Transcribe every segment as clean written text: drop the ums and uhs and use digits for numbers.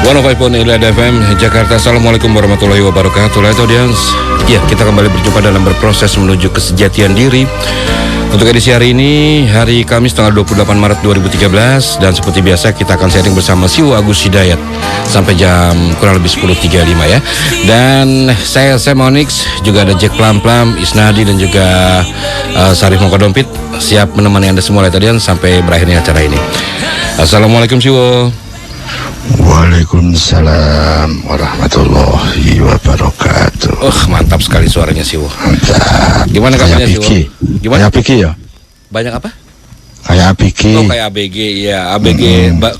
105.8 FM Jakarta. Assalamualaikum warahmatullahi wabarakatuh. Light audience. Ya, kita kembali berjumpa dalam berproses menuju kesejatian diri. Untuk edisi hari ini, hari Kamis tanggal 28 Maret 2013. Dan seperti biasa kita akan sharing bersama Siwo Agus Hidayat sampai jam kurang lebih 10.35 ya. Dan saya Monix, juga ada Jack Plam, Isnadi dan juga Sarif Mongkodompit siap menemani Anda semua light audience sampai berakhirnya acara ini. Assalamualaikum Siwo. Waalaikumsalam warahmatullahi wabarakatuh. Mantap sekali suaranya Siwo. Mantap. Gimana kabarnya Siwo? Gimana? Kayak ABG ya? Banyak apa? Kayak ABG. Oh, kayak ABG ya. ABG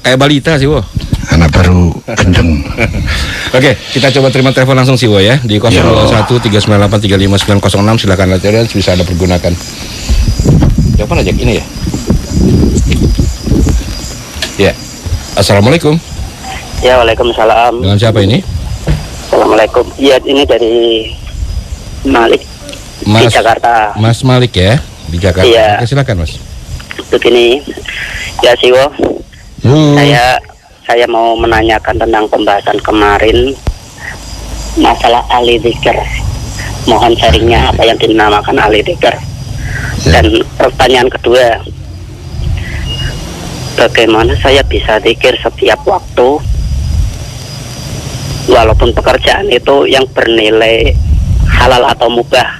kayak balita Siwo. Anak baru gendeng. Oke, kita coba terima telepon langsung Siwo ya di 021-398-35906. Silakan latihan, bisa Anda pergunakan. Siapa aja ini ya? Ya. Assalamualaikum. Ya, waalaikumsalam. Dengan siapa ini? Assalamualaikum. Iya, ini dari Malik di Jakarta. Mas Malik ya, di Jakarta. Iya. Oke, silakan Mas. Begini, ya Siwo. Saya mau menanyakan tentang pembahasan kemarin masalah ahli dzikir. Mohon sharingnya apa yang dinamakan ahli dzikir. Dan pertanyaan kedua, bagaimana saya bisa zikir setiap waktu walaupun pekerjaan itu yang bernilai halal atau mubah,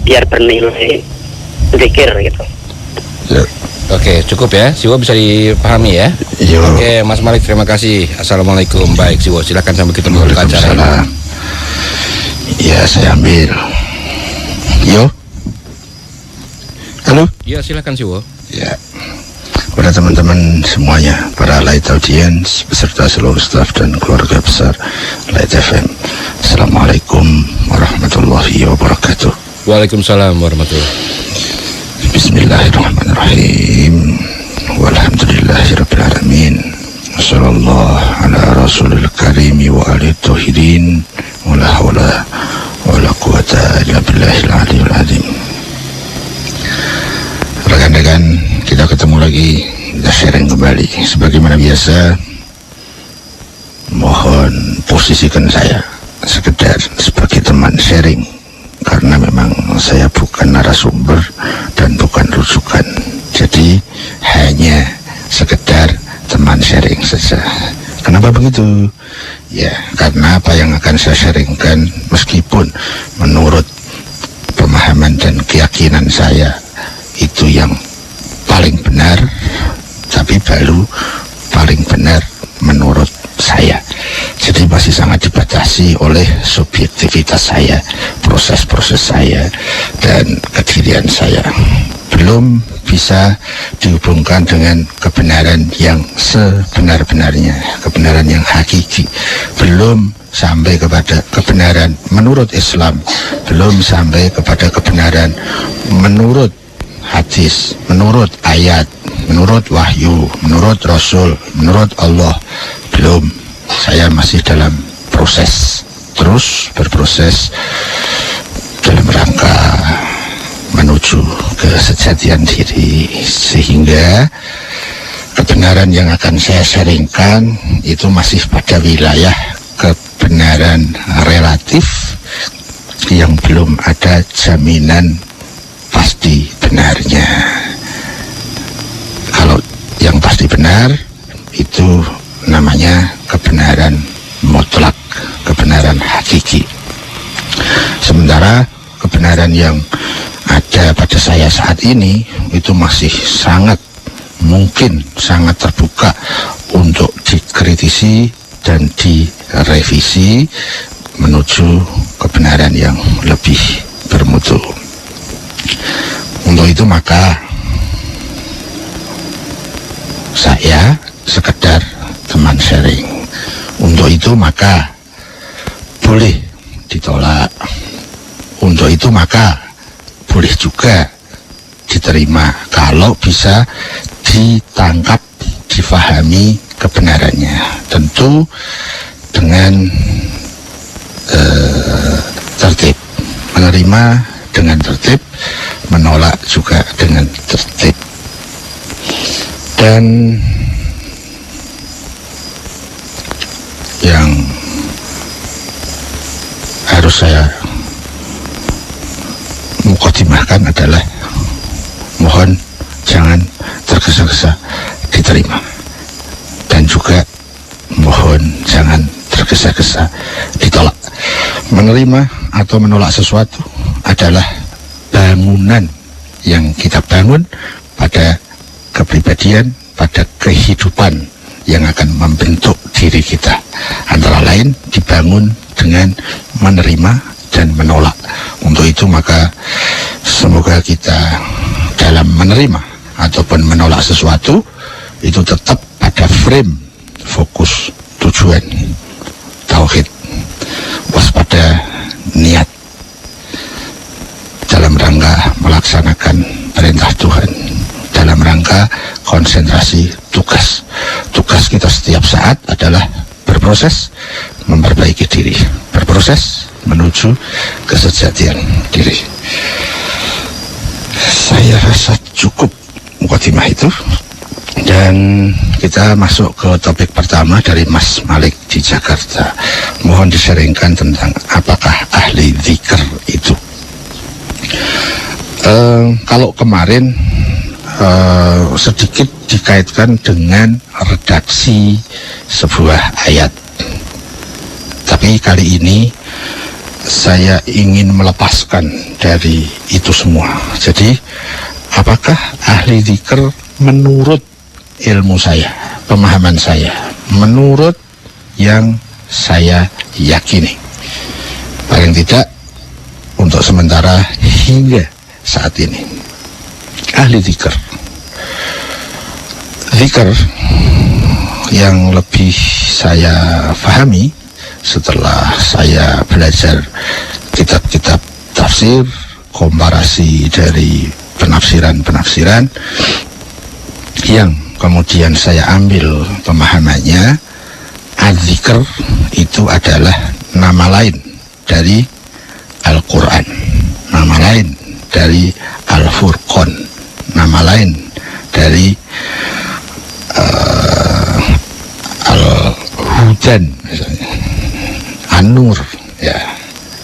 biar bernilai zikir gitu. Oke, cukup ya, Siwo bisa dipahami ya. Oke, Mas Malik, terima kasih. Assalamualaikum. Baik Siwo, silakan sampai kita mulai acara ini. Ya, saya ambil. Halo. Ya, silakan Siwo. Ya. Kepada teman-teman semuanya, para Light Audience beserta seluruh staf dan keluarga besar Light FM. Assalamualaikum warahmatullahi wabarakatuh. Waalaikumsalam warahmatullahi. Bismillahirrahmanirrahim. Walhamdulillahirabbil alamin. Wassallallahu ala rasulil karim wa alihi tauhidin. Wala haula wala quwata illa billahil aliyil azim. Rekan-rekan, kita ketemu lagi, kita sharing kembali. Sebagaimana biasa, mohon posisikan saya sekedar sebagai teman sharing, karena memang saya bukan narasumber dan bukan rujukan. Jadi hanya sekedar teman sharing saja. Kenapa begitu? Ya, karena apa yang akan saya sharingkan, meskipun menurut pemahaman dan keyakinan saya itu yang paling benar, tapi baru paling benar menurut saya. Jadi masih sangat dibatasi oleh subjektivitas saya, proses-proses saya, dan kedirian saya. Belum bisa dihubungkan dengan kebenaran yang sebenar-benarnya, kebenaran yang hakiki. Belum sampai kepada kebenaran menurut Islam, belum sampai kepada kebenaran menurut hadis, menurut ayat, menurut wahyu, menurut Rasul, menurut Allah. Belum. Saya masih dalam proses, terus berproses dalam rangka menuju kesejatian diri, sehingga kebenaran yang akan saya sharingkan itu masih pada wilayah kebenaran relatif yang belum ada jaminan pasti benarnya. Kalau yang pasti benar itu namanya kebenaran mutlak, kebenaran hakiki. Sementara kebenaran yang ada pada saya saat ini itu masih sangat mungkin, sangat terbuka untuk dikritisi dan direvisi menuju kebenaran yang lebih bermutu. Untuk itu maka saya sekedar teman sharing. Untuk itu maka boleh ditolak. Untuk itu maka boleh juga diterima kalau bisa ditangkap, difahami kebenarannya. Tentu dengan tertib, menerima dengan tertib, menolak juga dengan tertib. Dan harus saya mukadimahkan adalah mohon jangan tergesa-gesa diterima, dan juga mohon jangan tergesa-gesa ditolak. Menerima atau menolak sesuatu adalah bangunan yang kita bangun pada kepribadian, pada kehidupan yang akan membentuk diri kita. Antara lain dibangun dengan menerima dan menolak. Untuk itu maka semoga kita dalam menerima ataupun menolak sesuatu itu tetap pada frame fokus tujuan tauhid, waspada, niat, dalam rangka melaksanakan perintah Tuhan, dalam rangka konsentrasi tugas. Tugas kita setiap saat adalah berproses memperbaiki diri, berproses menuju kesejatian diri. Saya rasa cukup mukadimah itu, dan kita masuk ke topik pertama dari Mas Malik di Jakarta. Mohon disaringkan tentang apakah ahli dzikir itu. Kalau kemarin sedikit dikaitkan dengan redaksi sebuah ayat, tapi kali ini saya ingin melepaskan dari itu semua. Jadi apakah ahli dzikir menurut ilmu saya, pemahaman saya, menurut yang saya yakini? Paling tidak untuk sementara hingga saat ini, ahli dzikir yang lebih saya pahami setelah saya belajar kitab-kitab tafsir, komparasi dari penafsiran-penafsiran yang kemudian saya ambil pemahamannya, az-zikr itu adalah nama lain dari Al-Quran, nama lain dari Al-Furqan, nama lain dari Al-Hudan misalnya, An-Nur, ya.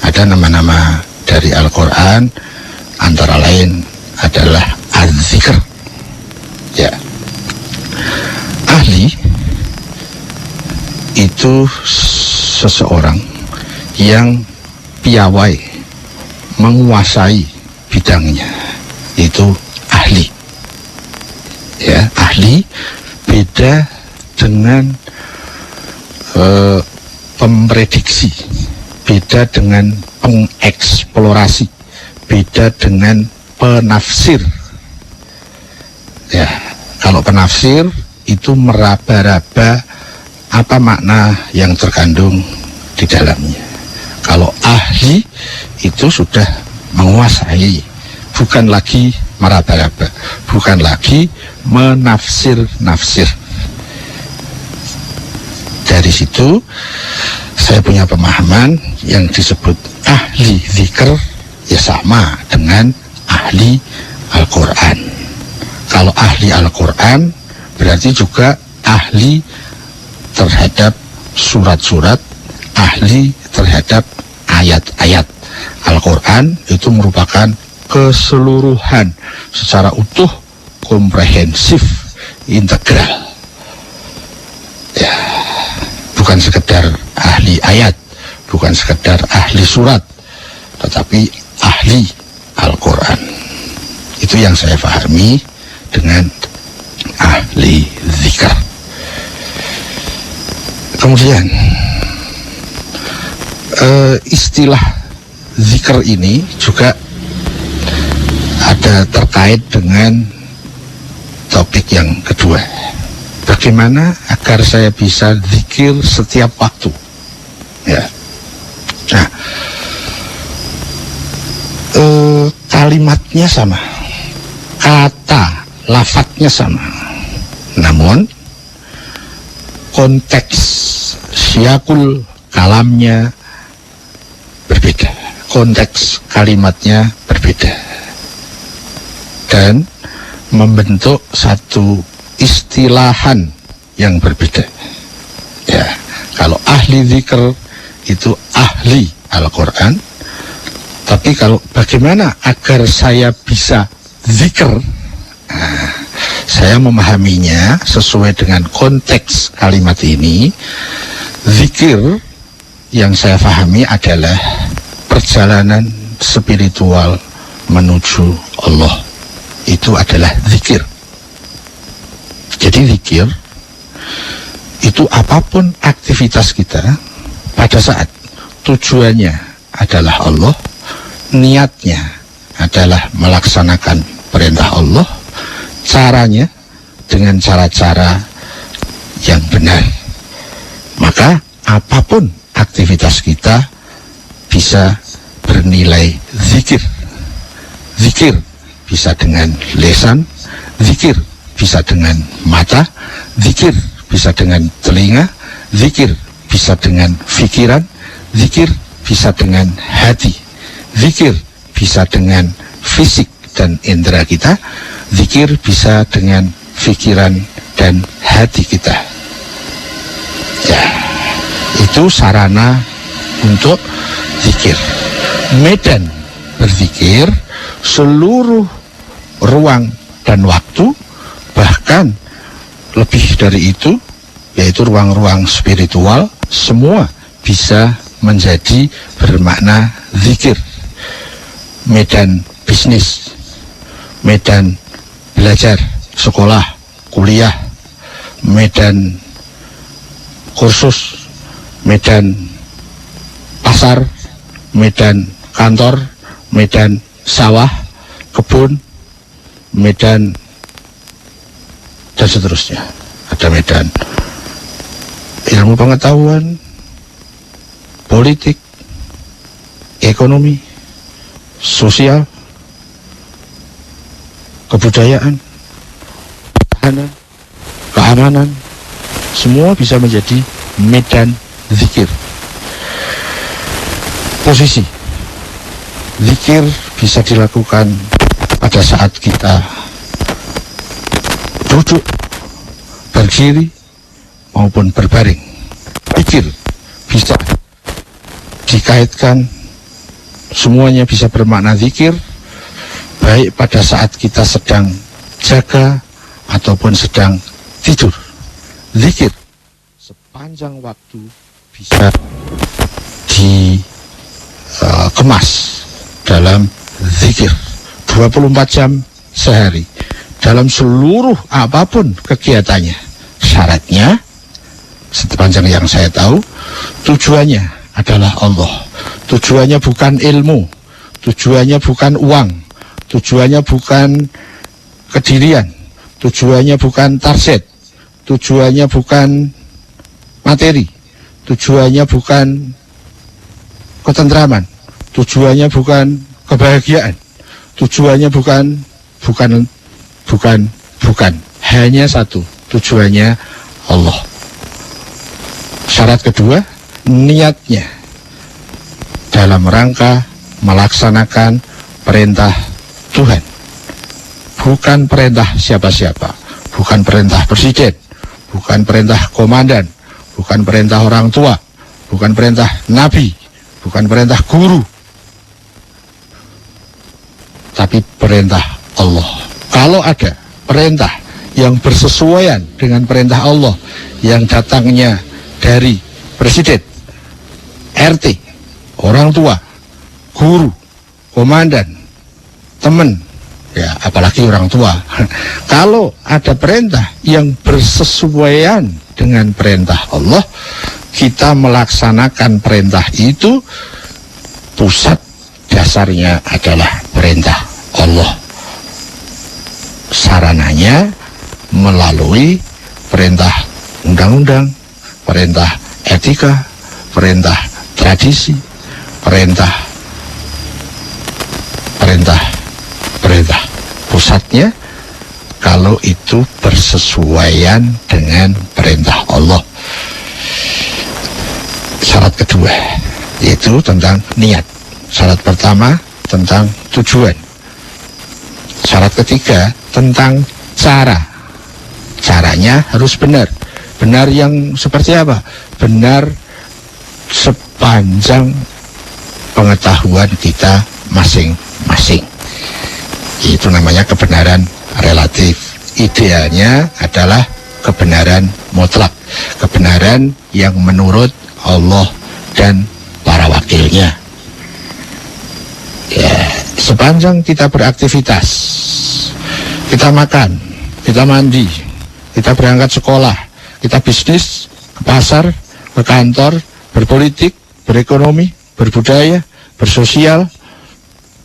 Ada nama-nama dari Al-Quran, antara lain adalah az-zikr, ya. Ahli itu seseorang yang piawai menguasai bidangnya, itu ahli, ya. Ahli beda dengan pemprediksi, beda dengan pengeksplorasi, beda dengan penafsir, ya. Kalau penafsir itu meraba-raba apa makna yang terkandung di dalamnya. Kalau ahli itu sudah menguasai, bukan lagi meraba-raba, bukan lagi menafsir-nafsir. Dari situ saya punya pemahaman yang disebut ahli dzikir ya sama dengan ahli Al-Quran. Kalau ahli Al-Quran berarti juga ahli terhadap surat-surat, ahli terhadap ayat-ayat. Al-Quran itu merupakan keseluruhan secara utuh, komprehensif, integral, ya. Bukan sekedar ahli ayat, bukan sekedar ahli surat, tetapi ahli Al-Quran. Itu yang saya pahami dengan ahli dzikir. Kemudian istilah dzikir ini juga ada terkait dengan topik yang kedua. Bagaimana agar saya bisa dzikir setiap waktu, ya. Nah, kalimatnya sama, kata lafadznya sama, namun konteks syakul kalamnya berbeda, konteks kalimatnya berbeda, dan membentuk satu istilahan yang berbeda, ya. Kalau ahli dzikir itu ahli Al-Quran. Tapi kalau bagaimana agar saya bisa zikir, saya memahaminya sesuai dengan konteks kalimat ini. Zikir yang saya pahami adalah perjalanan spiritual menuju Allah. Itu adalah zikir. Jadi zikir itu apapun aktivitas kita pada saat tujuannya adalah Allah, niatnya adalah melaksanakan perintah Allah, caranya dengan cara-cara yang benar, maka apapun aktivitas kita bisa bernilai zikir. Zikir bisa dengan lisan, zikir bisa dengan mata, zikir bisa dengan telinga, zikir bisa dengan pikiran, zikir bisa dengan hati, zikir bisa dengan fisik dan indera kita, zikir bisa dengan pikiran dan hati kita. Ya, itu sarana untuk zikir. Medan berzikir seluruh ruang dan waktu, bahkan lebih dari itu, yaitu ruang-ruang spiritual, semua bisa menjadi bermakna zikir. Medan bisnis, medan belajar, sekolah, kuliah, medan kursus, medan pasar, medan kantor, medan sawah, kebun, medan dan seterusnya. Ada medan ilmu pengetahuan, politik, ekonomi, sosial, kebudayaan, pertahanan, keamanan, semua bisa menjadi medan zikir. Posisi zikir bisa dilakukan pada saat kita duduk, berdiri, maupun berbaring. Zikir bisa dikaitkan, semuanya bisa bermakna zikir, baik pada saat kita sedang jaga ataupun sedang tidur. Zikir sepanjang waktu bisa dikemas dalam zikir 24 jam sehari dalam seluruh apapun kegiatannya. Syaratnya, sepanjang yang saya tahu, tujuannya adalah Allah. Tujuannya bukan ilmu, tujuannya bukan uang, tujuannya bukan kedirian, tujuannya bukan target, tujuannya bukan materi, tujuannya bukan ketentraman, tujuannya bukan kebahagiaan, tujuannya bukan hanya satu, tujuannya Allah. Syarat kedua, niatnya dalam rangka melaksanakan perintah Tuhan, bukan perintah siapa-siapa, bukan perintah presiden, bukan perintah komandan, bukan perintah orang tua, bukan perintah nabi, bukan perintah guru, tapi perintah Allah. Kalau ada perintah yang bersesuaian dengan perintah Allah yang datangnya dari presiden, RT, orang tua, guru, komandan, teman, ya apalagi orang tua. Kalau ada perintah yang bersesuaian dengan perintah Allah, kita melaksanakan perintah itu, pusat dasarnya adalah perintah Allah. Sarananya melalui perintah undang-undang, perintah etika, perintah tradisi, perintah. Pusatnya kalau itu bersesuaian dengan perintah Allah. Syarat kedua yaitu tentang niat. Syarat pertama tentang tujuan. Syarat ketiga tentang cara. Caranya harus benar. Benar yang seperti apa? Benar sepanjang pengetahuan kita masing-masing. Itu namanya kebenaran relatif. Idealnya adalah kebenaran mutlak, kebenaran yang menurut Allah dan para wakilnya. Ya, sepanjang kita beraktivitas, kita makan, kita mandi, kita berangkat sekolah, kita bisnis, ke pasar, ke kantor, berpolitik, berekonomi, berbudaya, bersosial,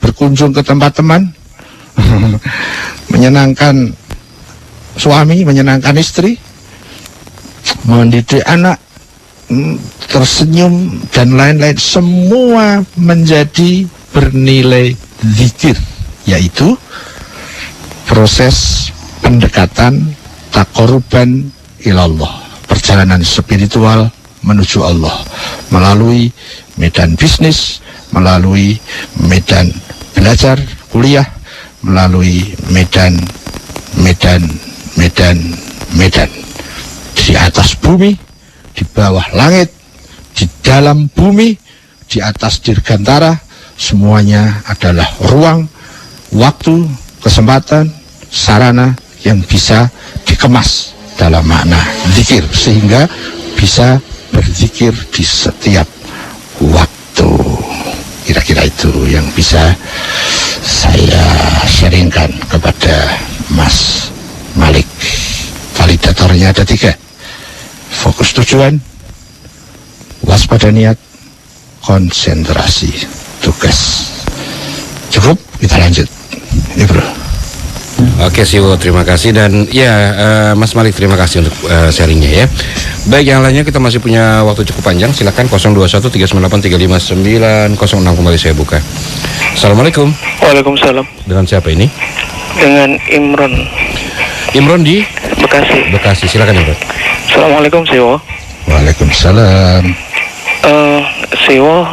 berkunjung ke tempat teman, menyenangkan suami, menyenangkan istri, mendidik anak, tersenyum, dan lain-lain, semua menjadi bernilai zikir, yaitu proses pendekatan taqarruban ilallah, perjalanan spiritual menuju Allah melalui medan bisnis, melalui medan belajar, kuliah, melalui medan di atas bumi, di bawah langit, di dalam bumi, di atas dirgantara. Semuanya adalah ruang, waktu, kesempatan, sarana yang bisa dikemas dalam makna zikir, sehingga bisa berzikir di setiap waktu. Kira-kira itu yang bisa saya sharingkan kepada Mas Malik. Validatornya ada 3: fokus tujuan, waspada niat, konsentrasi tugas. Cukup, kita lanjut. Ini bro. Oke Siwo, terima kasih. Dan ya Mas Malik, terima kasih untuk sharingnya ya. Baik, yang lainnya kita masih punya waktu cukup panjang. Silakan 021398359006 kembali saya buka. Assalamualaikum. Waalaikumsalam. Dengan siapa ini? Dengan Imron. Imron di Bekasi. Bekasi, silakan Imron. Assalamualaikum Siwo. Waalaikumsalam. Siwo,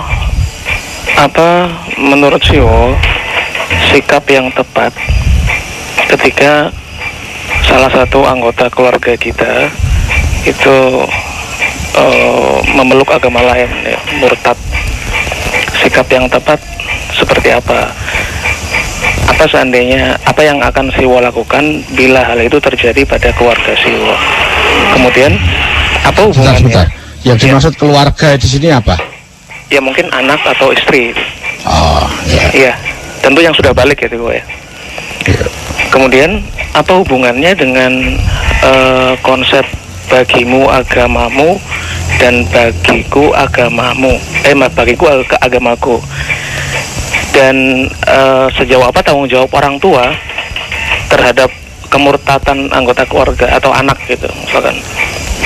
apa menurut Siwo sikap yang tepat ketika salah satu anggota keluarga kita itu memeluk agama lain, ya, murtad? Sikap yang tepat seperti apa? Apa seandainya, apa yang akan Siwo lakukan bila hal itu terjadi pada keluarga Siwo? Kemudian apa hubungannya? Sebentar. Yang dimaksud keluarga di sini apa? Ya mungkin anak atau istri. Oh, ya. Iya, tentu yang sudah balik ya Siwo ya. Ya. Kemudian apa hubungannya dengan konsep bagimu agamamu dan bagiku agamamu, bagiku agamaku, dan sejauh apa tanggung jawab orang tua terhadap kemurtatan anggota keluarga atau anak gitu, misalkan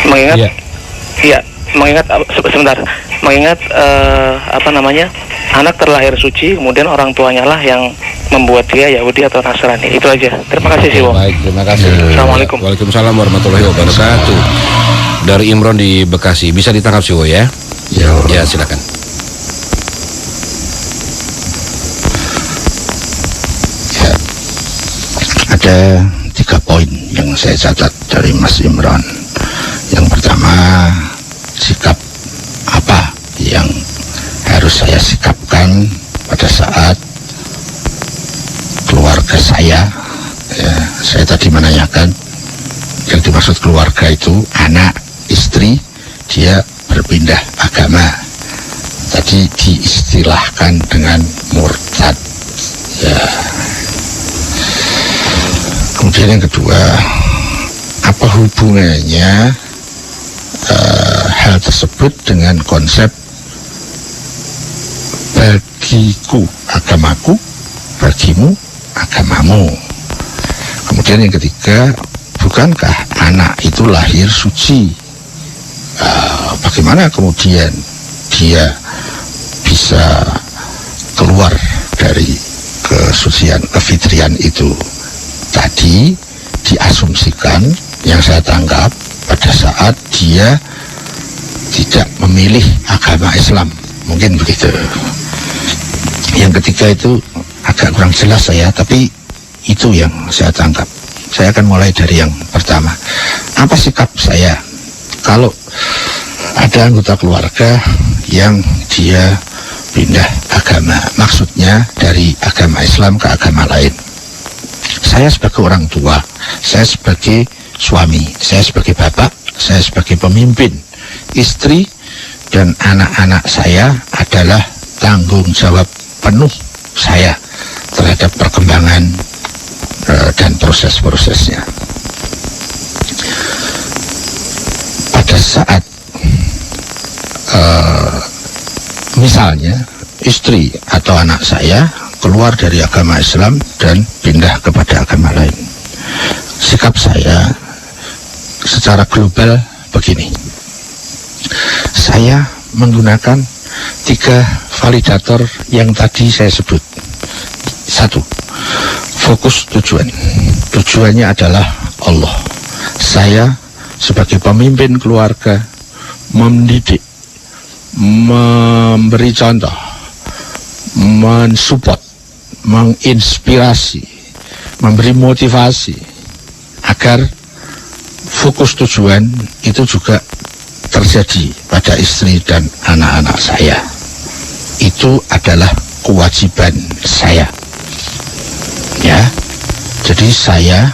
mengingat anak terlahir suci, kemudian orang tuanya lah yang membuat dia Yahudi atau Nasrani. Itu aja. Terima kasih Siwo. Baik, terima kasih. Assalamualaikum. Waalaikumsalam warahmatullahi wabarakatuh. Dari Imron di Bekasi, bisa ditangkap Siwo ya? Ya, silakan. Ya. Ada 3 poin yang saya catat dari Mas Imron. Yang pertama, sikap apa yang harus saya sikapkan pada saat keluarga saya, ya, saya tadi menanyakan yang dimaksud keluarga itu anak, istri, dia berpindah agama. Tadi diistilahkan dengan murtad. Ya. Kemudian yang kedua, apa hubungannya hal tersebut dengan konsep bagiku agamaku, bagimu agamamu? Kemudian yang ketiga, bukankah anak itu lahir suci? Bagaimana kemudian dia bisa keluar dari kesucian, kefitrian itu? Tadi diasumsikan, yang saya tangkap, pada saat dia tidak memilih agama Islam, mungkin begitu. Yang ketiga itu agak kurang jelas saya, tapi itu yang saya tangkap. Saya akan mulai dari yang pertama. Apa sikap saya kalau ada anggota keluarga yang dia pindah agama. Maksudnya dari agama Islam ke agama lain. Saya sebagai orang tua, saya sebagai suami, saya sebagai bapak, saya sebagai pemimpin, istri dan anak-anak saya adalah tanggung jawab penuh saya terhadap perkembangan dan proses-prosesnya. Pada saat misalnya istri atau anak saya keluar dari agama Islam dan pindah kepada agama lain, sikap saya secara global begini. Saya menggunakan 3 validator yang tadi saya sebut. 1. Fokus tujuan. Tujuannya adalah Allah. Saya sebagai pemimpin keluarga mendidik, memberi contoh, mensupport, menginspirasi, memberi motivasi agar fokus tujuan itu juga terjadi pada istri dan anak-anak saya. Itu adalah kewajiban saya. Ya, jadi saya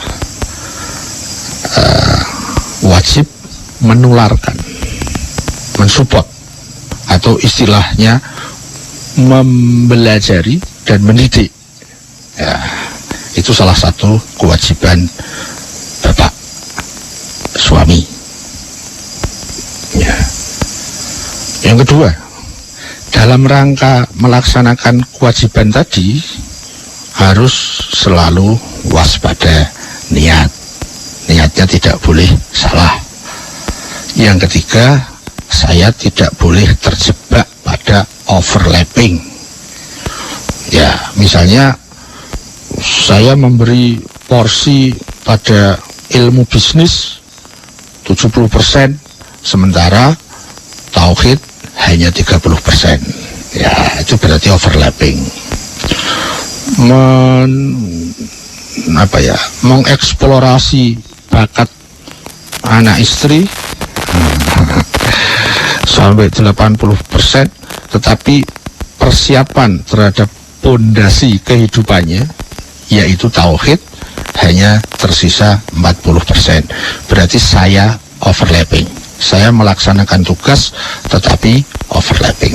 wajib menularkan, mensupport, atau istilahnya membelajari dan mendidik. Ya, itu salah satu kewajiban bapak suami. Ya. Yang kedua, dalam rangka melaksanakan kewajiban tadi harus selalu waspada niat. Niatnya tidak boleh salah. Yang ketiga, saya tidak boleh terjebak pada overlapping. Ya, misalnya saya memberi porsi pada ilmu bisnis 70%, sementara tauhid hanya 30%. Ya, itu berarti overlapping. Mengeksplorasi bakat anak istri sampai 80%, tetapi persiapan terhadap pondasi kehidupannya yaitu tauhid hanya tersisa 40%. Berarti saya overlapping. Saya melaksanakan tugas tetapi overlapping.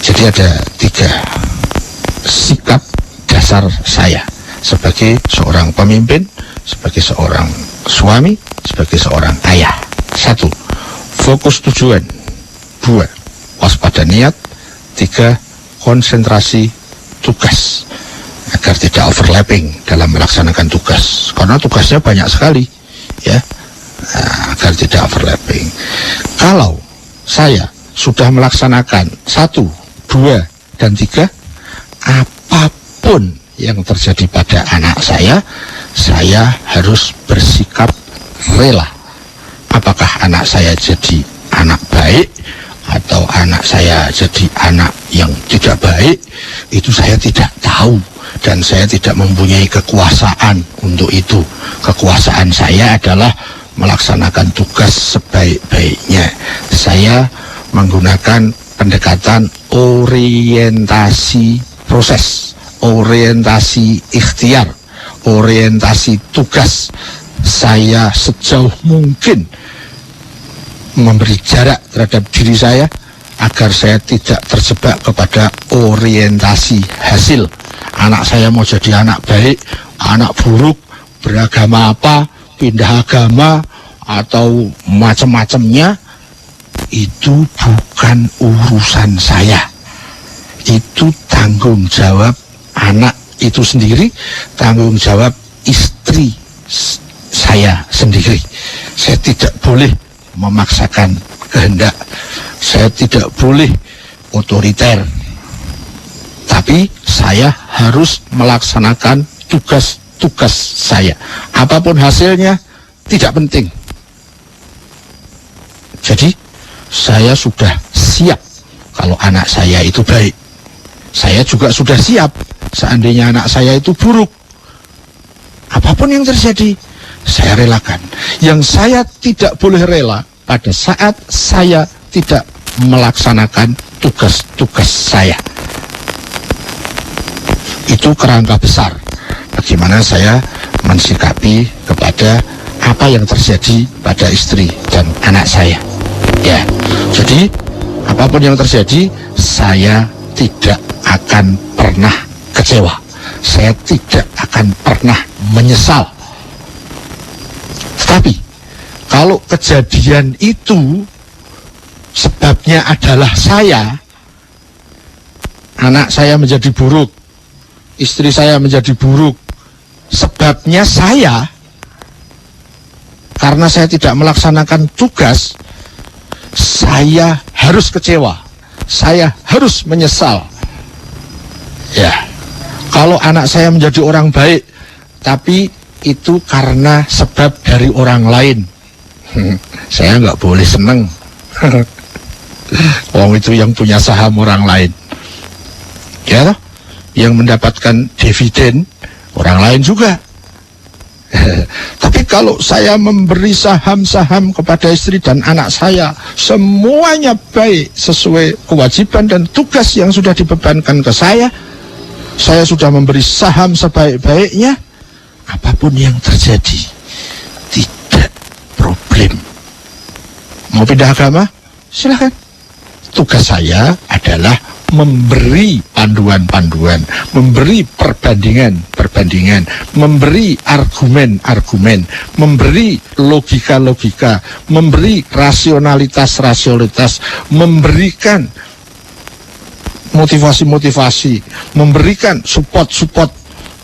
Jadi ada 3 sikap dasar saya sebagai seorang pemimpin, sebagai seorang suami, sebagai seorang ayah. 1. Fokus tujuan. 2. Waspada niat. 3. Konsentrasi tugas agar tidak overlapping dalam melaksanakan tugas, karena tugasnya banyak sekali, ya. Agar tidak overlapping. Kalau saya sudah melaksanakan 1, 2, dan 3, apapun yang terjadi pada anak saya harus bersikap rela. Apakah anak saya jadi anak baik atau anak saya jadi anak yang tidak baik, itu saya tidak tahu dan saya tidak mempunyai kekuasaan untuk itu. Kekuasaan saya adalah melaksanakan tugas sebaik-baiknya. Saya menggunakan pendekatan orientasi proses, orientasi ikhtiar, orientasi tugas. Saya sejauh mungkin memberi jarak terhadap diri saya agar saya tidak terjebak kepada orientasi hasil. Anak saya mau jadi anak baik, anak buruk, beragama apa, pindah agama, atau macam-macamnya, itu bukan urusan saya. Itu tanggung jawab anak itu sendiri, tanggung jawab istri saya sendiri. Saya tidak boleh memaksakan kehendak, saya tidak boleh otoriter, tapi saya harus melaksanakan tugas-tugas saya. Apapun hasilnya tidak penting. Jadi saya sudah siap kalau anak saya itu baik. Saya juga sudah siap seandainya anak saya itu buruk. Apapun yang terjadi, saya relakan. Yang saya tidak boleh rela pada saat saya tidak melaksanakan tugas-tugas saya. Itu kerangka besar bagaimana saya mensikapi kepada apa yang terjadi pada istri dan anak saya. Ya, jadi apapun yang terjadi, saya tidak akan pernah kecewa. Saya tidak akan pernah menyesal. Tetapi kalau kejadian itu sebabnya adalah saya, anak saya menjadi buruk, istri saya menjadi buruk, sebabnya saya, karena saya tidak melaksanakan tugas, saya harus kecewa, saya harus menyesal. Ya, kalau anak saya menjadi orang baik, tapi itu karena sebab dari orang lain, saya nggak boleh seneng. Wong itu yang punya saham orang lain, ya, yang mendapatkan dividen orang lain juga. Tapi kalau saya memberi saham-saham kepada istri dan anak saya, semuanya baik sesuai kewajiban dan tugas yang sudah dibebankan ke saya sudah memberi saham sebaik-baiknya, apapun yang terjadi tidak problem. Mau pindah agama? Silakan. Tugas saya adalah memberi panduan-panduan, memberi perbandingan, memberi argumen-argumen, memberi logika-logika, memberi rasionalitas, memberikan motivasi-motivasi, memberikan support,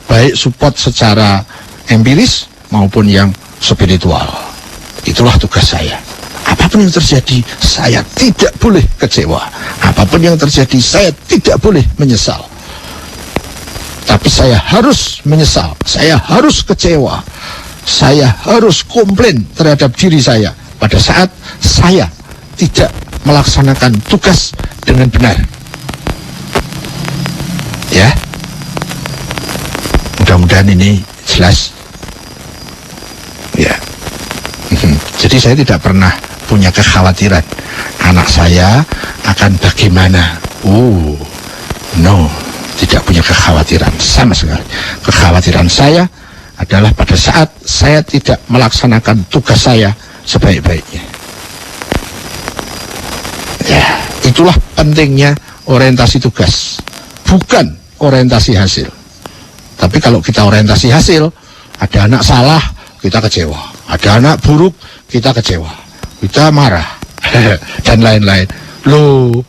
baik support secara empiris maupun yang spiritual. Itulah tugas saya. Apapun yang terjadi, saya tidak boleh kecewa. Apapun yang terjadi, saya tidak boleh menyesal. Tapi saya harus menyesal, saya harus kecewa, saya harus komplain terhadap diri saya pada saat saya tidak melaksanakan tugas dengan benar. Ya, mudah-mudahan ini jelas. Ya, jadi saya tidak pernah punya kekhawatiran anak saya akan bagaimana. No, tidak punya kekhawatiran sama sekali. Kekhawatiran saya adalah pada saat saya tidak melaksanakan tugas saya sebaik-baiknya. Ya, itulah pentingnya orientasi tugas, bukan orientasi hasil. Tapi kalau kita orientasi hasil, ada anak salah, kita kecewa. Ada anak buruk, kita kecewa, kita marah, dan lain-lain. Loh,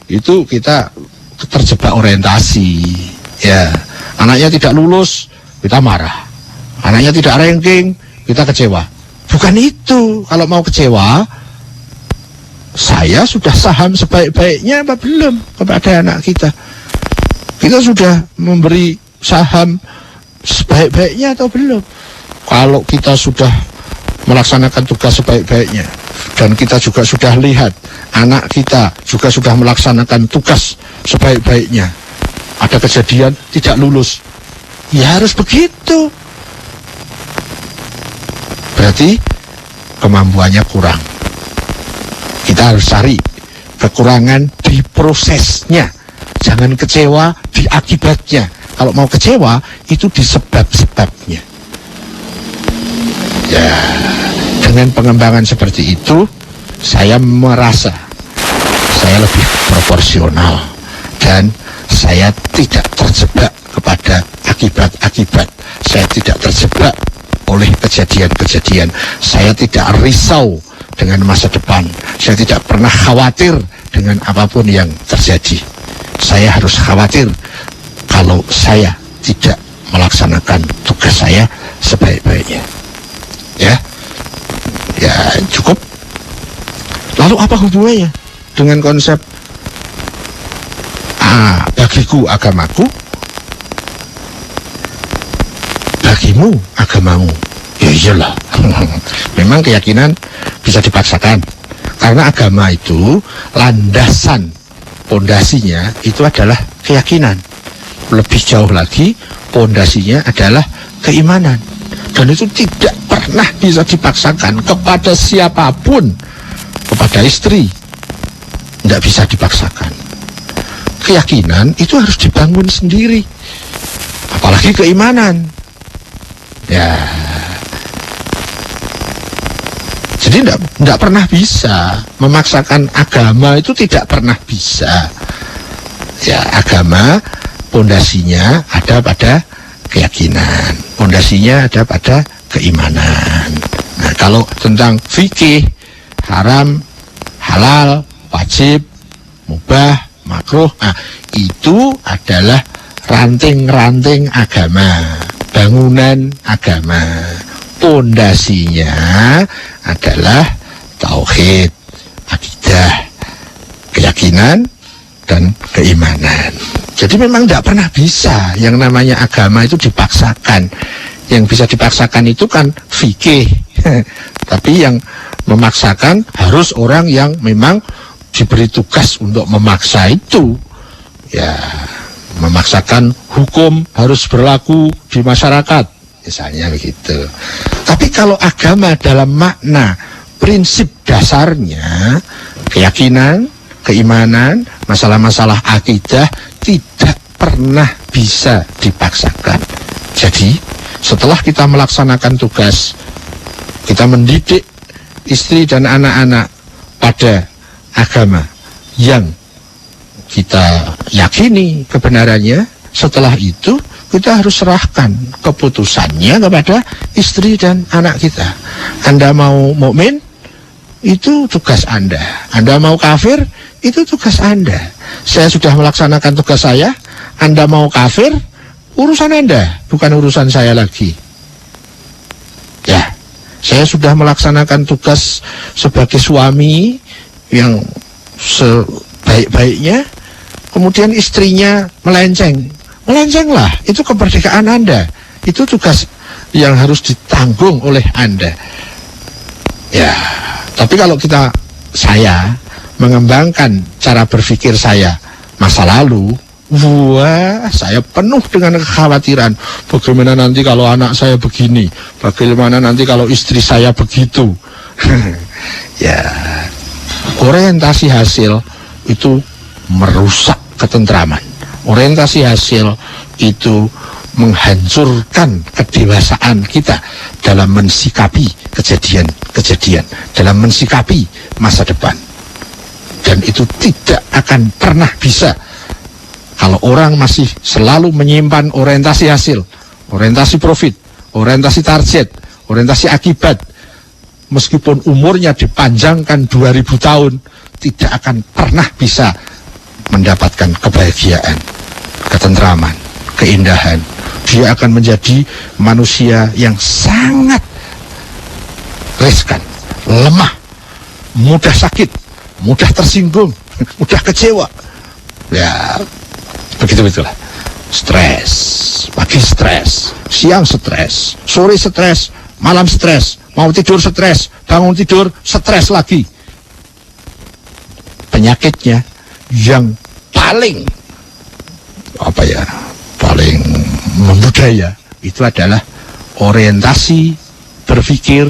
itu kita terjebak orientasi. Ya, anaknya tidak lulus, kita marah. Anaknya tidak ranking, kita kecewa. Bukan itu. Kalau mau kecewa, saya sudah saham sebaik-baiknya apa belum kepada anak kita? Kita sudah memberi saham sebaik-baiknya atau belum? Kalau kita sudah melaksanakan tugas sebaik-baiknya, dan kita juga sudah lihat anak kita juga sudah melaksanakan tugas sebaik-baiknya, ada kejadian tidak lulus, ya harus begitu. Berarti kemampuannya kurang. Kita harus cari kekurangan di prosesnya, jangan kecewa di akibatnya. Kalau mau kecewa, itu di sebab-sebabnya. Ya, dengan pengembangan seperti itu, saya merasa saya lebih proporsional dan saya tidak terjebak kepada akibat-akibat. Saya tidak terjebak oleh kejadian-kejadian. Saya tidak risau dengan masa depan. Saya tidak pernah khawatir dengan apapun yang terjadi. Saya harus khawatir kalau saya tidak melaksanakan tugas saya sebaik-baiknya. Ya, cukup. Lalu apa hubungannya dengan konsep bagiku agamaku, bagimu agamamu? Ya iyalah. Memang keyakinan bisa dipaksakan, karena agama itu landasan pondasinya itu adalah keyakinan. Lebih jauh lagi, pondasinya adalah keimanan. Dan itu tidak pernah bisa dipaksakan kepada siapapun. Kepada istri tidak bisa dipaksakan, keyakinan itu harus dibangun sendiri, apalagi keimanan. Ya, jadi tidak pernah bisa memaksakan agama, itu tidak pernah bisa. Ya, agama pondasinya ada pada keyakinan, pondasinya ada pada keimanan. Nah, kalau tentang fikih, haram, halal, wajib, mubah, makruh, nah, itu adalah ranting-ranting agama, bangunan agama. Pondasinya adalah tauhid, akidah, keyakinan, dan keimanan. Jadi memang tidak pernah bisa yang namanya agama itu dipaksakan. Yang bisa dipaksakan itu kan fikih. Tapi yang memaksakan harus orang yang memang diberi tugas untuk memaksa itu. Ya, memaksakan hukum harus berlaku di masyarakat, misalnya begitu. Tapi kalau agama dalam makna prinsip dasarnya, keyakinan, keimanan, masalah-masalah akidah tidak pernah bisa dipaksakan. Jadi setelah kita melaksanakan tugas, kita mendidik istri dan anak-anak pada agama yang kita yakini kebenarannya, setelah itu kita harus serahkan keputusannya kepada istri dan anak kita. Anda mau mukmin, itu tugas Anda. Anda mau kafir, itu tugas Anda. Saya sudah melaksanakan tugas saya. Anda mau kafir, urusan Anda, bukan urusan saya lagi. Ya, saya sudah melaksanakan tugas sebagai suami yang sebaik-baiknya, kemudian istrinya melenceng. Melencenglah, itu kemerdekaan Anda. Itu tugas yang harus ditanggung oleh Anda. Ya, tapi kalau saya mengembangkan cara berpikir saya masa lalu, wah, saya penuh dengan kekhawatiran. Bagaimana nanti kalau anak saya begini? Bagaimana nanti kalau istri saya begitu? Ya, orientasi hasil itu merusak ketentraman. Orientasi hasil itu menghancurkan kedewasaan kita dalam mensikapi kejadian-kejadian, dalam mensikapi masa depan. Dan itu tidak akan pernah bisa kalau orang masih selalu menyimpan orientasi hasil, orientasi profit, orientasi target, orientasi akibat. Meskipun umurnya dipanjangkan 2000 tahun, tidak akan pernah bisa mendapatkan kebahagiaan, ketentraman, keindahan. Dia akan menjadi manusia yang sangat riskan, lemah, mudah sakit, mudah tersinggung, mudah kecewa. Ya, begitulah. Stres, pagi stres, siang stres, sore stres, malam stres, mau tidur stres, bangun tidur stres lagi. Penyakitnya yang paling paling membudaya itu adalah orientasi berpikir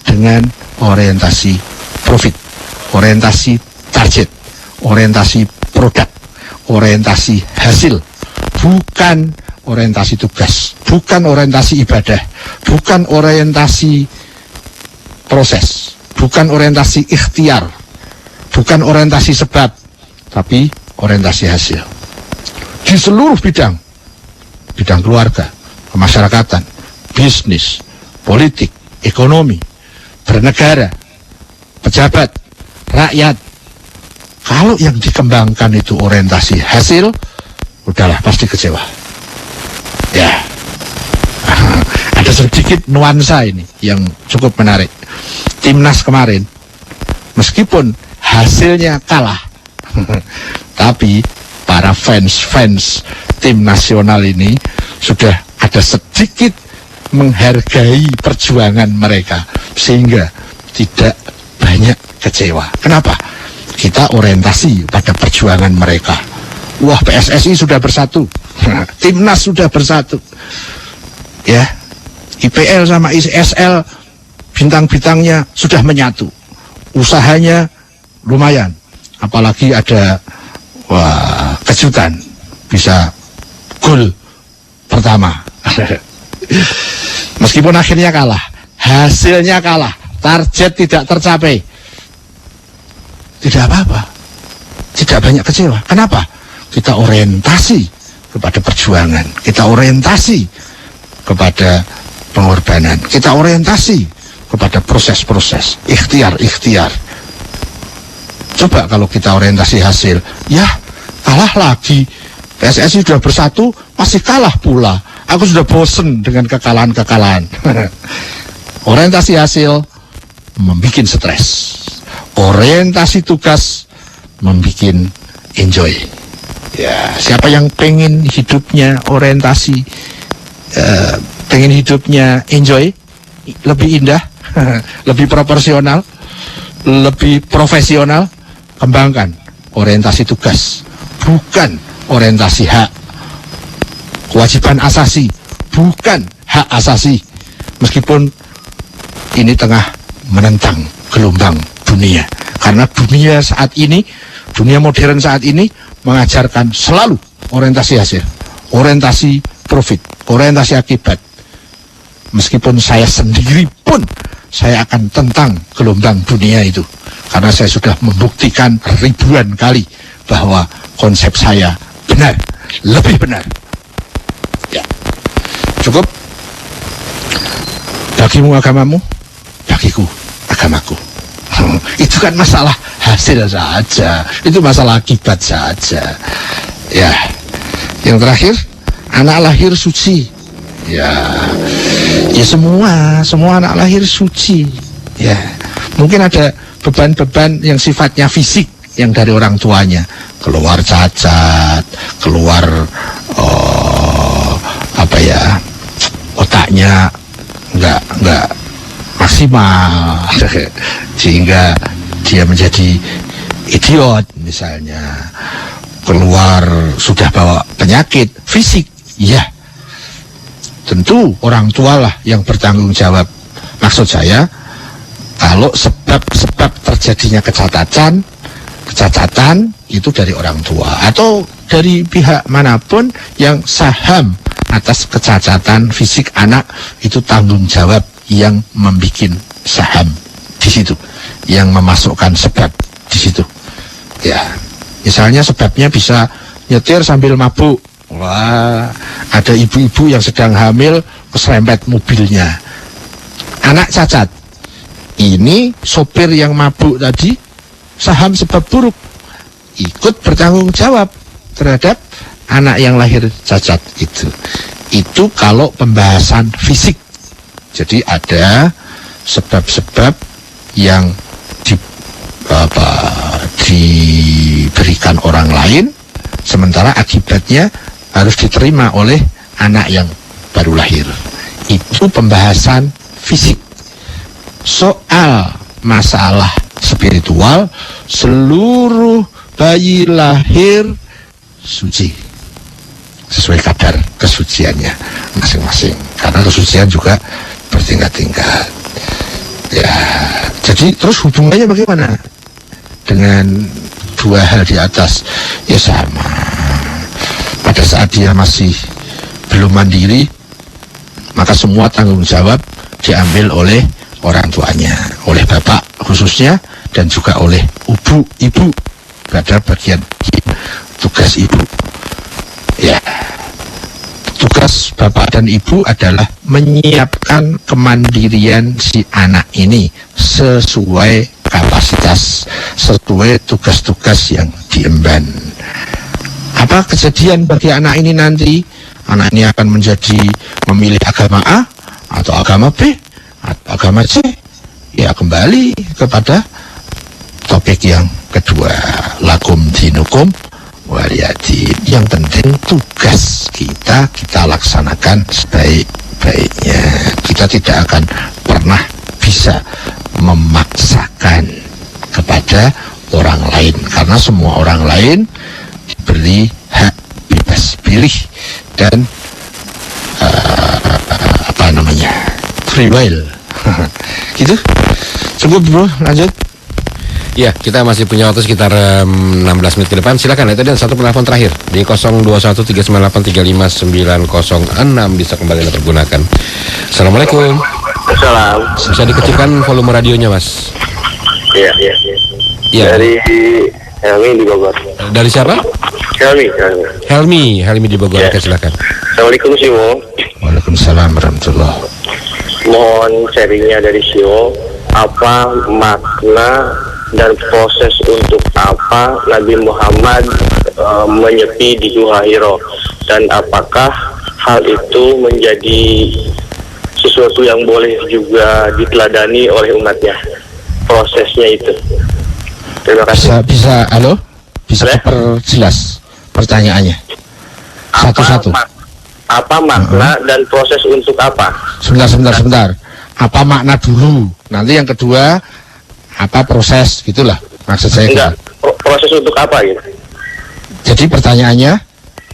dengan orientasi profit, orientasi target, orientasi produk, orientasi hasil, bukan orientasi tugas, bukan orientasi ibadah, bukan orientasi proses, bukan orientasi ikhtiar, bukan orientasi sebab, tapi orientasi hasil. Di seluruh bidang keluarga, kemasyarakatan, bisnis, politik, ekonomi, bernegara, pejabat, rakyat. Kalau yang dikembangkan itu orientasi hasil, udahlah pasti kecewa. Ya, ada sedikit nuansa ini yang cukup menarik. Timnas kemarin, meskipun hasilnya kalah, tapi para fans tim nasional ini sudah ada sedikit menghargai perjuangan mereka, sehingga tidak banyak kecewa. Kenapa? Kita orientasi pada perjuangan mereka. Wah, PSSI sudah bersatu, timnas sudah bersatu, ya, IPL sama ISL bintang-bintangnya sudah menyatu, usahanya lumayan, apalagi ada kejutan, bisa gol pertama. Meskipun akhirnya kalah, hasilnya kalah, target tidak tercapai, tidak apa-apa, tidak banyak kecewa. Kenapa? Kita orientasi kepada perjuangan, kita orientasi kepada pengorbanan, kita orientasi kepada proses-proses, ikhtiar. Coba kalau kita orientasi hasil, ya kalah lagi. PSSI sudah bersatu, masih kalah pula. Aku sudah bosen dengan kekalahan-kekalahan. Orientasi hasil membuat stres. Orientasi tugas membuat enjoy. Ya, siapa yang pengen hidupnya orientasi, pengen hidupnya enjoy, lebih indah, lebih proporsional, lebih profesional, kembangkan orientasi tugas, bukan orientasi hak. Kewajiban asasi, bukan hak asasi. Meskipun ini tengah menentang gelombang dunia, karena dunia saat ini, dunia modern saat ini mengajarkan selalu orientasi hasil, orientasi profit, orientasi akibat. Meskipun saya sendiri pun saya akan tentang gelombang dunia itu, karena saya sudah membuktikan ribuan kali bahwa konsep saya benar, lebih benar. Ya, cukup. Bagimu agamamu, bagiku agamaku. Itu kan masalah hasil saja, itu masalah akibat saja. Ya, yang terakhir, anak lahir suci. Ya semua anak lahir suci. Ya, mungkin ada beban-beban yang sifatnya fisik yang dari orang tuanya, keluar cacat, keluar otaknya nggak maksimal, sehingga dia menjadi idiot misalnya, keluar sudah bawa penyakit fisik. Ya, tentu orang tua lah yang bertanggung jawab. Maksud saya, kalau sebab-sebab terjadinya kecacatan itu dari orang tua atau dari pihak manapun yang saham atas kecacatan fisik anak, itu tanggung jawab yang membuat saham di situ, yang memasukkan sebab di situ. Ya, misalnya sebabnya bisa nyetir sambil mabuk. Wah, ada ibu-ibu yang sedang hamil keserempet mobilnya, anak cacat. Ini sopir yang mabuk tadi saham sebab buruk, ikut bertanggung jawab terhadap anak yang lahir cacat itu. Itu kalau pembahasan fisik. Jadi ada sebab-sebab yang diberikan orang lain, sementara akibatnya harus diterima oleh anak yang baru lahir. Itu pembahasan fisik. Soal masalah spiritual, seluruh bayi lahir suci sesuai kadar kesuciannya masing-masing, karena kesucian juga bertingkat-tingkat. Ya, jadi terus hubungannya bagaimana dengan dua hal di atas? Ya sama. Pada saat dia masih belum mandiri, maka semua tanggung jawab diambil oleh orang tuanya, oleh bapak khususnya, dan juga oleh ibu pada bagian tugas ibu. Ya, tugas bapak dan ibu adalah menyiapkan kemandirian si anak ini sesuai kapasitas, sesuai tugas-tugas yang diemban. Apa kejadian bagi anak ini nanti? Anak ini akan memilih agama A atau agama B atau agama C? Ya, kembali kepada topik yang kedua, lakum dinukum waliyadin. Yang penting tugas kita laksanakan sebaik-baiknya. Kita tidak akan pernah bisa memaksakan kepada orang lain, karena semua orang lain diberi hak bebas pilih dan free will. Gitu. Cukup bro, lanjut. Ya, kita masih punya waktu sekitar 16 menit ke depan. Silakan, itu dan satu penelpon terakhir di 0213983906 bisa kembali Anda pergunakan. Assalamualaikum. Salam. Bisa dikecilkan volume radionya, Mas? Iya. Iya. Dari Helmi di Bogor. Dari siapa? Helmi. Helmi di Bogor. Ya. Oke, silakan. Assalamualaikum Siwo. Waalaikumsalam warahmatullahi. Mohon sharingnya dari Siwo. Apa makna dan proses untuk apa Nabi Muhammad menyepi di Gua Hiro, dan apakah hal itu menjadi sesuatu yang boleh juga diteladani oleh umatnya, prosesnya itu. Terima kasih. Bisa halo? Bisa Boleh? diperjelas pertanyaannya satu-satu. Apa makna dan proses untuk apa? Sebentar. Apa makna dulu? Nanti yang kedua apa proses, gitulah maksud saya. Enggak, proses untuk apa gitu? Jadi pertanyaannya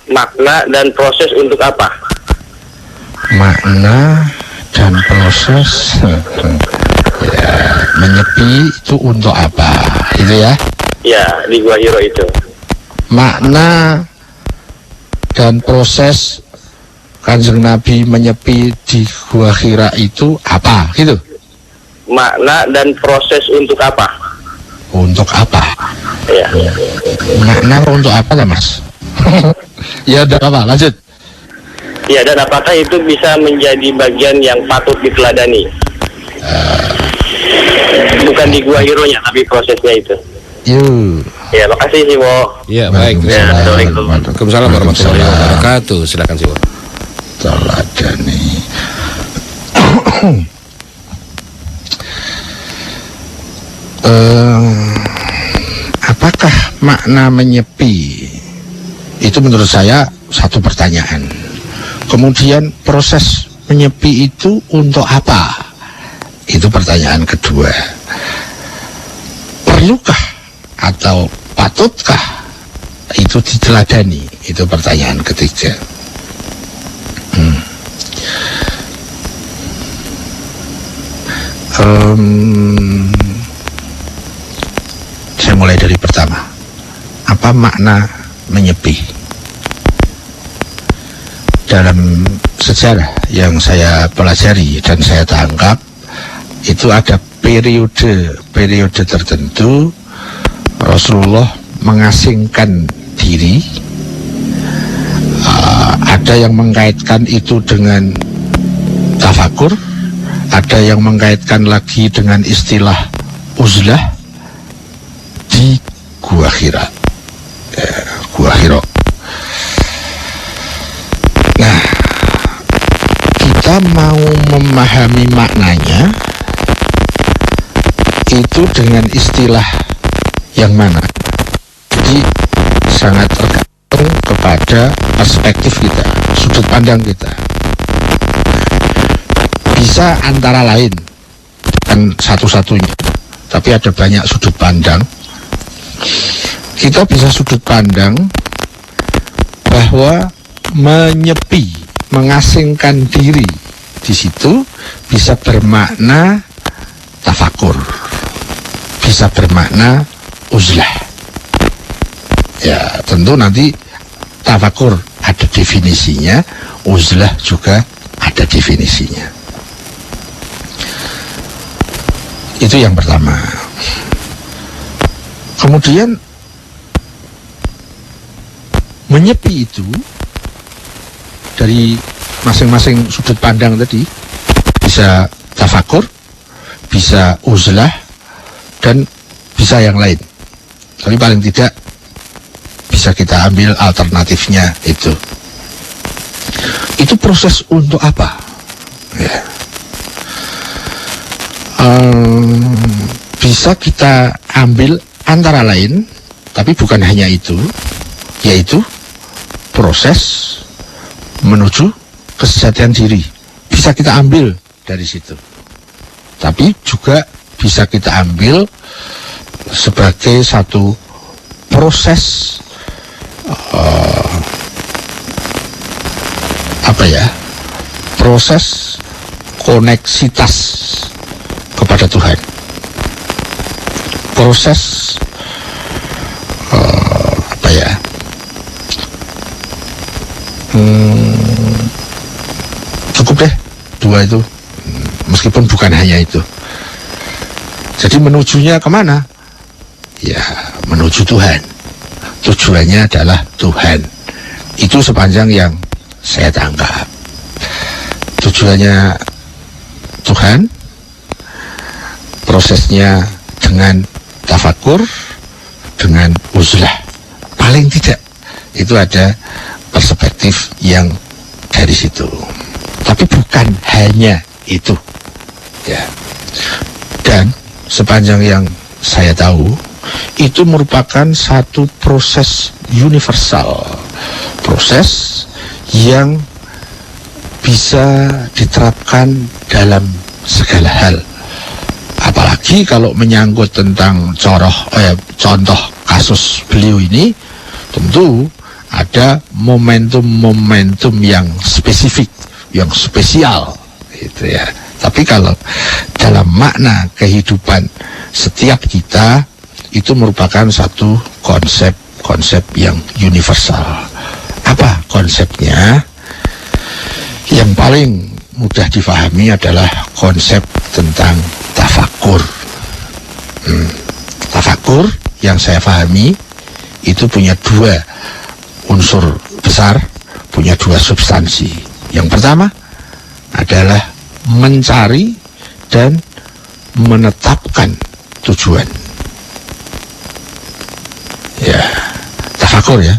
Makna dan proses untuk apa? makna dan proses ya, menyepi itu untuk apa, itu ya. Ya, di Gua Hiro itu. Makna dan proses Kanjeng Nabi menyepi di Gua Hira itu apa, gitu. Makna dan proses untuk apa? Untuk apa? Ya. Makna untuk apa lah, Mas? Ya udah apa, lanjut. Ya, dan apakah itu bisa menjadi bagian yang patut diteladani? Bukan di Gua Hiro-nya, tapi prosesnya itu. Yuk. Ya, makasih sih, Wo. Ya, baik. Ya, Assalamualaikum. Waalaikumsalam warahmatullahi wabarakatuh. Silakan, Siwo. Teladani. Apakah makna menyepi? Itu menurut saya satu pertanyaan. Kemudian proses menyepi itu untuk apa? Itu pertanyaan kedua. Perlukah atau patutkah itu diteladani? Itu pertanyaan ketiga. Saya mulai dari pertama. Apa makna menyepi? Dalam sejarah yang saya pelajari dan saya tangkap, itu ada periode tertentu Rasulullah mengasingkan diri. Ada yang mengkaitkan itu dengan tafakur, ada yang mengkaitkan lagi dengan istilah uzlah di Gua Hira. Gua Hiro. Nah, kita mau memahami maknanya itu dengan istilah yang mana? Jadi sangat tergantung kepada perspektif kita, sudut pandang kita. Bisa antara lain, bukan satu-satunya, tapi ada banyak sudut pandang. Kita bisa sudut pandang bahwa menyepi, mengasingkan diri di situ bisa bermakna tafakur, bisa bermakna uzlah. Ya, tentu nanti tafakur ada definisinya, uzlah juga ada definisinya. Itu yang pertama. Kemudian menyepi itu dari masing-masing sudut pandang tadi bisa tafakur, bisa uzlah, dan bisa yang lain. Tapi paling tidak bisa kita ambil alternatifnya itu. Itu proses untuk apa? Ya. Bisa kita ambil antara lain, tapi bukan hanya itu, yaitu proses menuju kesejatian diri. Bisa kita ambil dari situ, tapi juga bisa kita ambil sebagai satu proses proses koneksitas kepada Tuhan, proses cukup deh 2 itu, meskipun bukan hanya itu. Jadi menujunya kemana? Ya, menuju Tuhan. Tujuannya adalah Tuhan. Itu sepanjang yang saya tangkap. Tujuannya Tuhan, prosesnya dengan tafakur, dengan uzlah. Paling tidak itu ada perspektif yang dari situ. Tapi bukan hanya itu, ya. Dan sepanjang yang saya tahu, itu merupakan satu proses universal, proses yang bisa diterapkan dalam segala hal. Apalagi kalau menyangkut tentang contoh kasus beliau ini, tentu ada momentum-momentum yang spesifik, yang spesial, gitu ya. Tapi kalau dalam makna kehidupan setiap kita, itu merupakan satu konsep yang universal. Apa konsepnya? Yang paling mudah difahami adalah konsep tentang tafakur. Tafakur yang saya pahami itu punya 2 unsur besar, punya 2 substansi. Yang pertama adalah mencari dan menetapkan tujuan. Ya, tafakur ya.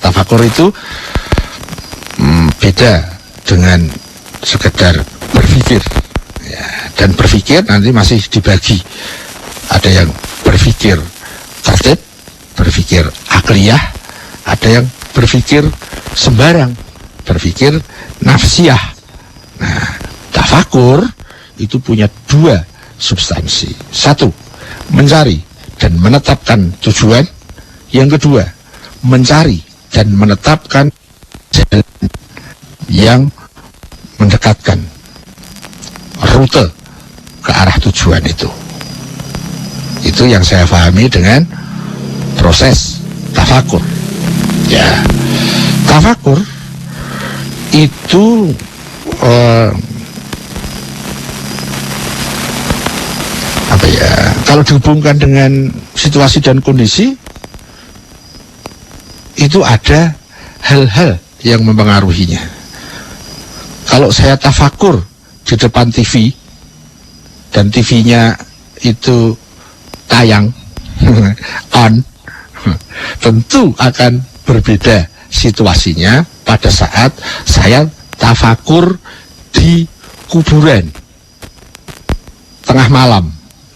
Tafakur itu beda dengan sekedar berpikir. Ya, dan berpikir nanti masih dibagi. Ada yang berpikir tertib, berpikir akliyah, ada yang berpikir sembarang, berpikir nafsiyah. Nah, tafakur itu punya 2 substansi. 1, mencari dan menetapkan tujuan. Yang kedua, mencari dan menetapkan jalan yang mendekatkan rute ke arah tujuan itu. Itu yang saya pahami dengan proses tafakur. Ya, tafakur itu kalau dihubungkan dengan situasi dan kondisi, itu ada hal-hal yang mempengaruhinya. Kalau saya tafakur di depan TV dan TV-nya itu tayang on, tentu akan berbeda situasinya pada saat saya tafakur di kuburan tengah malam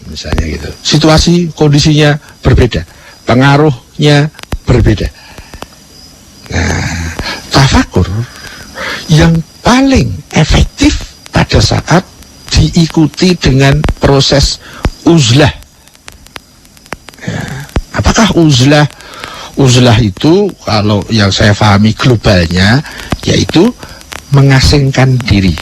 misalnya gitu. Situasi kondisinya berbeda, pengaruhnya berbeda. Nah, tafakur yang paling efektif pada saat diikuti dengan proses uzlah. Ya, apakah uzlah? Uzlah itu kalau yang saya pahami globalnya yaitu mengasingkan diri,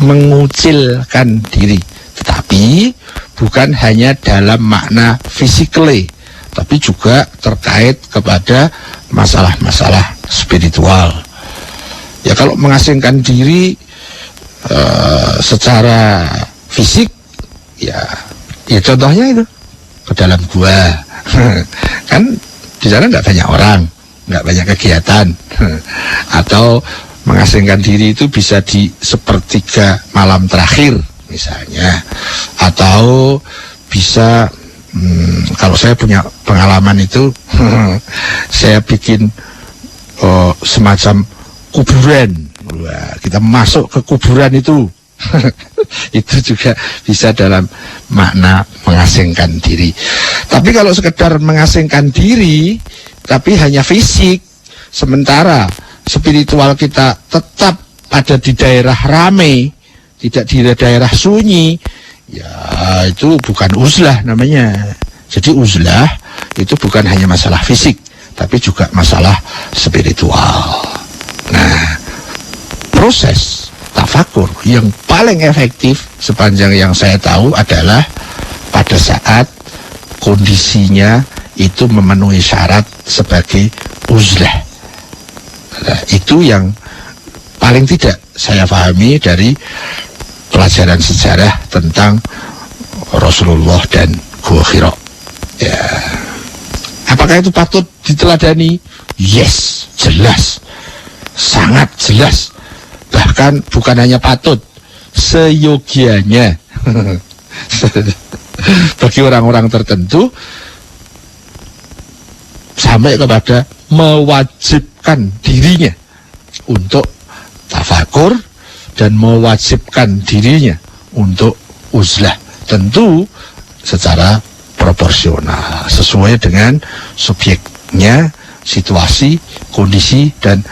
mengucilkan diri, tetapi bukan hanya dalam makna physically, tapi juga terkait kepada masalah-masalah spiritual. Ya, kalau mengasingkan diri secara fisik, ya contohnya itu ke dalam gua, kan di sana nggak banyak orang, nggak banyak kegiatan, atau mengasingkan diri itu bisa di sepertiga malam terakhir misalnya, atau bisa kalau saya punya pengalaman itu saya bikin semacam kuburan. Wah, kita masuk ke kuburan itu itu juga bisa dalam makna mengasingkan diri. Tapi kalau sekedar mengasingkan diri tapi hanya fisik, sementara spiritual kita tetap ada di daerah ramai, tidak di daerah sunyi, ya itu bukan uzlah namanya. Jadi uzlah itu bukan hanya masalah fisik, tapi juga masalah spiritual. Nah, proses tafakur yang paling efektif sepanjang yang saya tahu adalah pada saat kondisinya itu memenuhi syarat sebagai uzlah. Nah, itu yang paling tidak saya pahami dari pelajaran sejarah tentang Rasulullah dan Gua Hira. Ya. Apakah itu patut diteladani? Yes, jelas. Sangat jelas. Bahkan bukan hanya patut, seyogianya. Bagi orang-orang tertentu sampai kepada mewajibkan dirinya untuk tafakur dan mewajibkan dirinya untuk uzlah, tentu secara proporsional sesuai dengan subjeknya, situasi, kondisi dan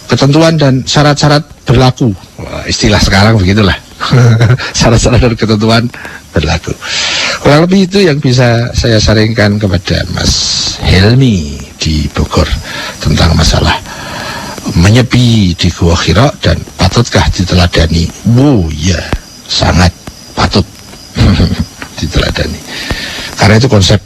ketentuan dan syarat-syarat berlaku. Wah, istilah sekarang begitulah. Syarat-syarat dan ketentuan berlaku. Kurang lebih itu yang bisa saya saringkan kepada Mas Helmi di Bogor tentang masalah menyepi di Gua Hira dan patutkah diteladani. Ya, sangat patut diteladani. Karena itu konsep